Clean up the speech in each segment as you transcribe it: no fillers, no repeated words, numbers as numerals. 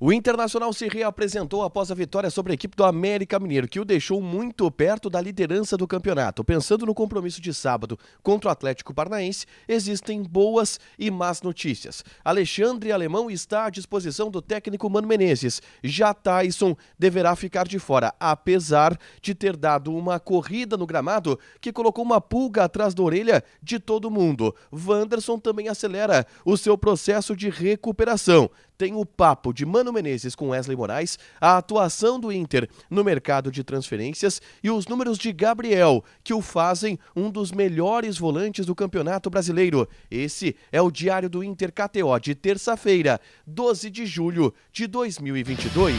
O Internacional se reapresentou após a vitória sobre a equipe do América Mineiro, que o deixou muito perto da liderança do campeonato. Pensando no compromisso de sábado contra o Atlético Paranaense, existem boas e más notícias. Alexandre Alemão está à disposição do técnico Mano Menezes. Já Taison deverá ficar de fora, apesar de ter dado uma corrida no gramado que colocou uma pulga atrás da orelha de todo mundo. Wanderson também acelera o seu processo de recuperação. Tem o papo de Mano Menezes com Wesley Moraes, a atuação do Inter no mercado de transferências e os números de Gabriel, que o fazem um dos melhores volantes do Campeonato Brasileiro. Esse é o Diário do Inter KTO de terça-feira, 12 de julho de 2022.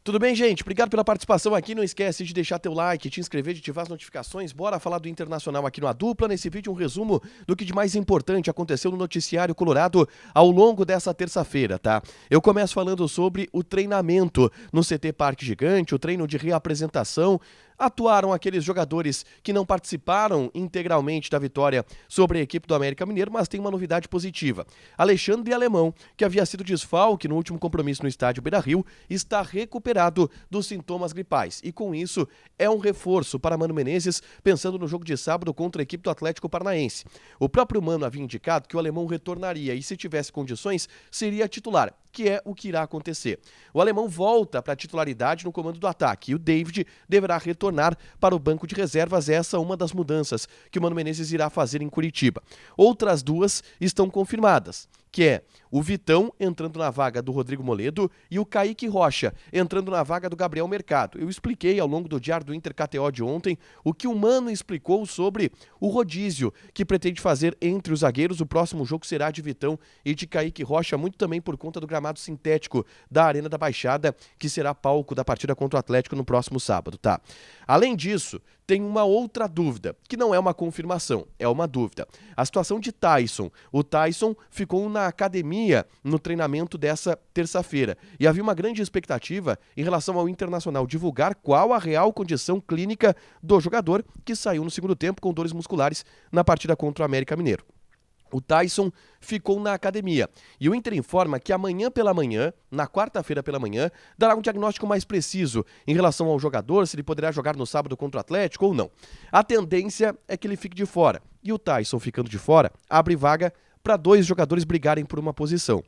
Tudo bem, gente? Obrigado pela participação aqui. Não esquece de deixar teu like, te inscrever, de ativar as notificações. Bora falar do Internacional aqui no A Dupla. Nesse vídeo, um resumo do que de mais importante aconteceu no noticiário colorado ao longo dessa terça-feira, tá? Eu começo falando sobre o treinamento no CT Parque Gigante, o treino de reapresentação. Atuaram aqueles jogadores que não participaram integralmente da vitória sobre a equipe do América Mineiro, mas tem uma novidade positiva. Alexandre Alemão, que havia sido desfalque no último compromisso no estádio Beira-Rio, está recuperado dos sintomas gripais. E com isso, é um reforço para Mano Menezes, pensando no jogo de sábado contra a equipe do Atlético Paranaense. O próprio Mano havia indicado que o Alemão retornaria e, se tivesse condições, seria titular, que é o que irá acontecer. O Alemão volta para a titularidade no comando do ataque e o David deverá retornar para o banco de reservas. Essa é uma das mudanças que o Mano Menezes irá fazer em Curitiba. Outras duas estão confirmadas, que é o Vitão entrando na vaga do Rodrigo Moledo e o Kaique Rocha entrando na vaga do Gabriel Mercado. Eu expliquei ao longo do Diário do Inter KTO de ontem o que o Mano explicou sobre o rodízio que pretende fazer entre os zagueiros. O próximo jogo será de Vitão e de Kaique Rocha, muito também por conta do gramado sintético da Arena da Baixada, que será palco da partida contra o Atlético no próximo sábado, tá? Além disso, tem uma outra dúvida, que não é uma confirmação, é uma dúvida. A situação de Taison. O Taison ficou na academia no treinamento dessa terça-feira e havia uma grande expectativa em relação ao Internacional divulgar qual a real condição clínica do jogador, que saiu no segundo tempo com dores musculares na partida contra o América Mineiro. O Taison ficou na academia e o Inter informa que amanhã pela manhã, na quarta-feira pela manhã, dará um diagnóstico mais preciso em relação ao jogador, se ele poderá jogar no sábado contra o Atlético ou não. A tendência é que ele fique de fora e o Taison ficando de fora abre vaga para dois jogadores brigarem por uma posição: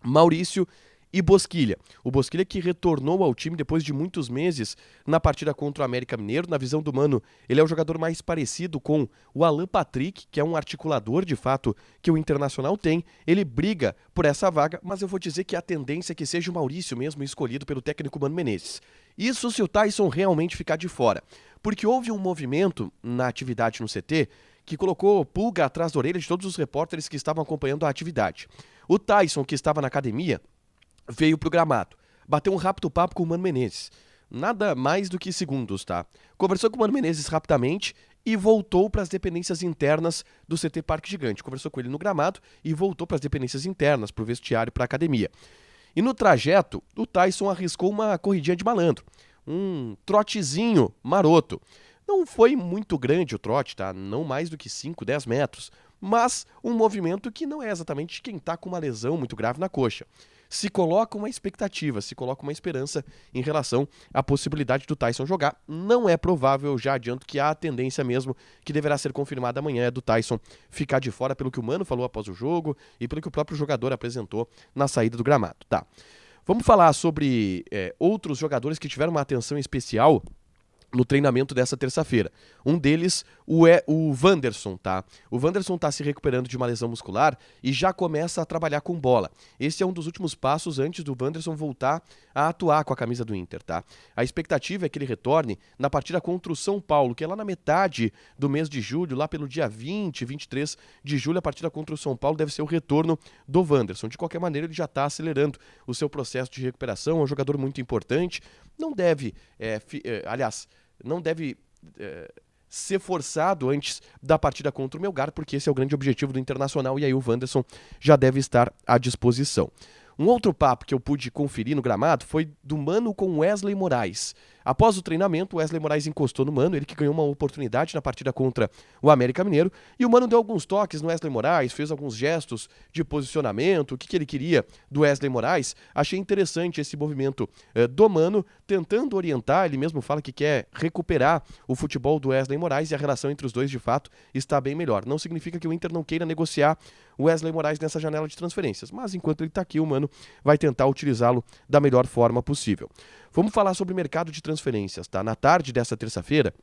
Maurício e Bosquilha. O Bosquilha, que retornou ao time depois de muitos meses na partida contra o América Mineiro. Na visão do Mano, ele é o jogador mais parecido com o Alan Patrick, que é um articulador, de fato, que o Internacional tem. Ele briga por essa vaga, mas eu vou dizer que a tendência é que seja o Maurício mesmo escolhido pelo técnico Mano Menezes. Isso se o Taison realmente ficar de fora. Porque houve um movimento na atividade no CT que colocou pulga atrás da orelha de todos os repórteres que estavam acompanhando a atividade. O Taison, que estava na academia, veio pro gramado, bateu um rápido papo com o Mano Menezes, nada mais do que segundos, tá? Conversou com o Mano Menezes rapidamente e voltou para as dependências internas do CT Parque Gigante. Conversou com ele no gramado e voltou para as dependências internas, pro vestiário, para a academia. E no trajeto, o Taison arriscou uma corridinha de malandro, um trotezinho maroto. Não foi muito grande o trote, tá? Não mais do que 5, 10 metros, mas um movimento que não é exatamente quem está com uma lesão muito grave na coxa. Se coloca uma expectativa, se coloca uma esperança em relação à possibilidade do Taison jogar. Não é provável, já adianto que há a tendência mesmo, que deverá ser confirmada amanhã, é do Taison ficar de fora, pelo que o Mano falou após o jogo e pelo que o próprio jogador apresentou na saída do gramado, tá? Vamos falar sobre outros jogadores que tiveram uma atenção especial no treinamento dessa terça-feira. Um deles o Wanderson, tá? O Wanderson tá se recuperando de uma lesão muscular e já começa a trabalhar com bola. Esse é um dos últimos passos antes do Wanderson voltar a atuar com a camisa do Inter, tá? A expectativa é que ele retorne na partida contra o São Paulo, que é lá na metade do mês de julho, lá pelo dia 20, 23 de julho, a partida contra o São Paulo deve ser o retorno do Wanderson. De qualquer maneira, ele já está acelerando o seu processo de recuperação, é um jogador muito importante, não deve, não deve ser forçado antes da partida contra o Melgar, porque esse é o grande objetivo do Internacional e aí o Wanderson já deve estar à disposição. Um outro papo que eu pude conferir no gramado foi do Mano com Wesley Moraes. Após o treinamento, o Wesley Moraes encostou no Mano, ele que ganhou uma oportunidade na partida contra o América Mineiro, e o Mano deu alguns toques no Wesley Moraes, fez alguns gestos de posicionamento, o que ele queria do Wesley Moraes. Achei interessante esse movimento do Mano, tentando orientar, ele mesmo fala que quer recuperar o futebol do Wesley Moraes, e a relação entre os dois, de fato, está bem melhor. Não significa que o Inter não queira negociar o Wesley Moraes nessa janela de transferências, mas enquanto ele está aqui, o Mano vai tentar utilizá-lo da melhor forma possível. Vamos falar sobre o mercado de transferências, tá? Na tarde dessa terça-feira,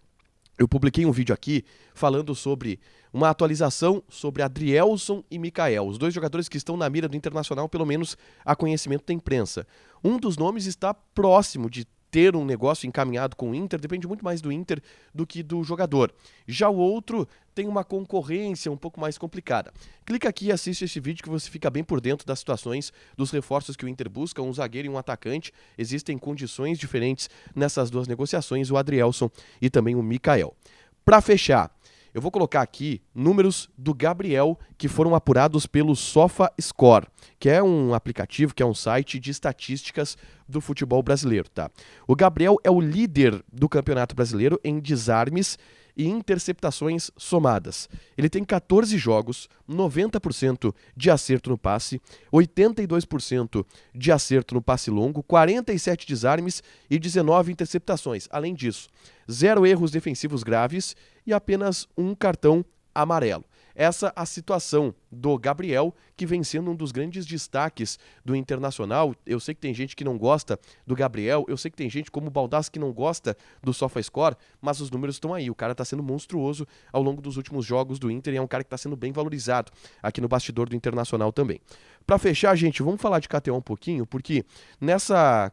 eu publiquei um vídeo aqui falando sobre uma atualização sobre Adrielson e Mikael, os dois jogadores que estão na mira do Internacional, pelo menos a conhecimento da imprensa. Um dos nomes está próximo de ter um negócio encaminhado com o Inter, depende muito mais do Inter do que do jogador. Já o outro tem uma concorrência um pouco mais complicada. Clica aqui e assiste esse vídeo que você fica bem por dentro das situações, dos reforços que o Inter busca, um zagueiro e um atacante. Existem condições diferentes nessas duas negociações, o Adrielson e também o Mikael. Para fechar, eu vou colocar aqui números do Gabriel que foram apurados pelo SofaScore, que é um aplicativo, que é um site de estatísticas do futebol brasileiro, tá? O Gabriel é o líder do Campeonato Brasileiro em desarmes e interceptações somadas. Ele tem 14 jogos, 90% de acerto no passe, 82% de acerto no passe longo, 47 desarmes e 19 interceptações. Além disso, 0 erros defensivos graves e apenas um cartão amarelo. Essa a situação do Gabriel, que vem sendo um dos grandes destaques do Internacional. Eu sei que tem gente que não gosta do Gabriel, eu sei que tem gente como o Baldassi que não gosta do SofaScore, mas os números estão aí. O cara está sendo monstruoso ao longo dos últimos jogos do Inter e é um cara que está sendo bem valorizado aqui no bastidor do Internacional também. Para fechar, gente, vamos falar de KTO um pouquinho, porque nessa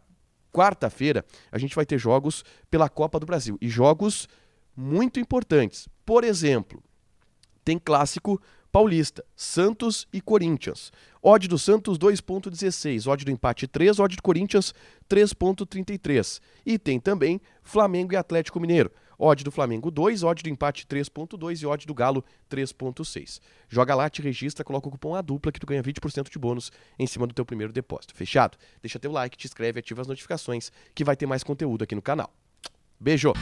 quarta-feira a gente vai ter jogos pela Copa do Brasil e jogos muito importantes. Por exemplo, tem clássico paulista, Santos e Corinthians. Odd do Santos 2.16, odd do empate 3, odd do Corinthians 3.33. E tem também Flamengo e Atlético Mineiro. Odd do Flamengo 2, odd do empate 3.2 e odd do Galo 3.6. Joga lá, te registra, coloca o cupom ADUPLA que tu ganha 20% de bônus em cima do teu primeiro depósito. Fechado? Deixa teu like, te inscreve, ativa as notificações que vai ter mais conteúdo aqui no canal. Beijo!